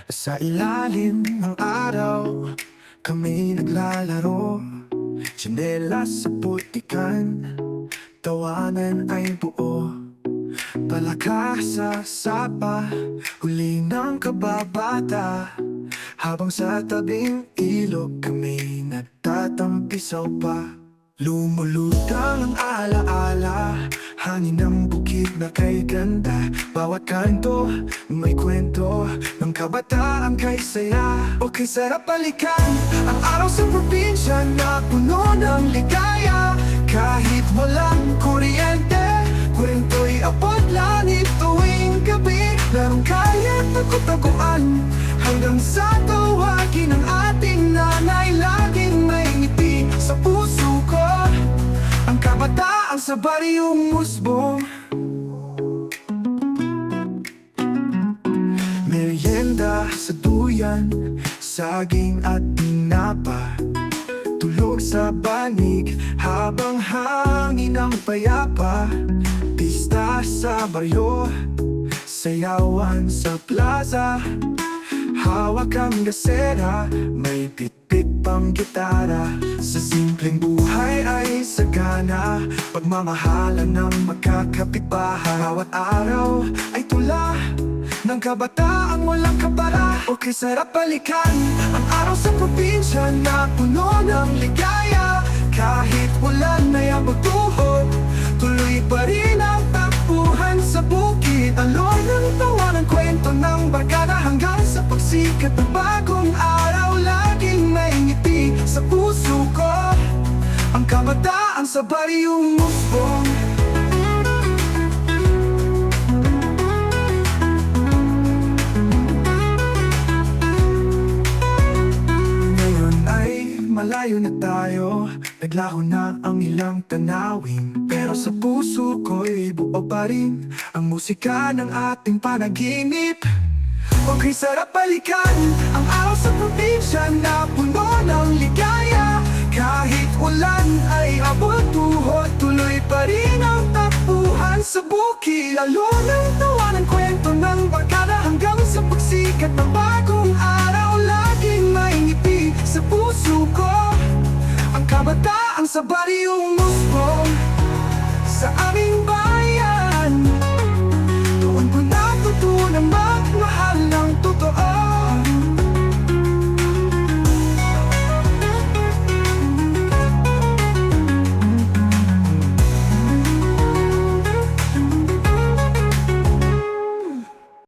Sa ilalim ng araw, kami naglalaro. Tsinelas sa putikan, tawanan ay buo. Palaka sa sapa, huli ng kababata. Habang sa tabing ilog kami nagtatampisaw pa. Lumulutang ang alaala, hangin ng bukid na kay ganda. Bawat kanto may kwento ng kabataan kay saya. O kay sarap balikan ang araw sa probinsya na puno ng ligaya. Kahit walang kuryente, kwento'y abot langit tuwing gabi. Larong kaya tago-taguan hanggang sa tawagin ng ating nanay. Laging may ngiti sa puso ko, ang kabataan sa baryong musbong. Merienda sa duyan, saging at tinapa. Tulog sa banig habang hangin ang payapa. Pista sa baryo, sayawan sa plaza. Hawak ang gasera, may pitpit pang gitara. Sa simpleng buhay ay sagana, pagmamahalan ng magkakapitbahay. Bawat araw ay tula ng kabataang walang kabara. O kay sarap balikan ang araw sa probinsya na puno ng ligaya. Kahit ulan ay abot tuhod, tuloy pa rin ang takbuhan sa bukid. Alon ng tawa ng kwento ng barkada hanggang sa pagsikat ng bagong araw. Laging may ngiti sa puso ko, ang kabataan sa baryong musbong. Malayo na tayo, naglaho na ang ilang tanawin. Pero sa puso ko'y buo pa rin ang musika ng ating panaginip. O kay sarap balikan ang araw sa probinsya na puno ng ligaya. Kahit ulan ay abot tuhod, tuloy pa rin ang takbuhan sa bukid. Lalo ng tawa ng kwento ng barkada hanggang sa pagsikat ng bagong araw. Laging may ngiti sa puso ko, ang kabataan sa baryong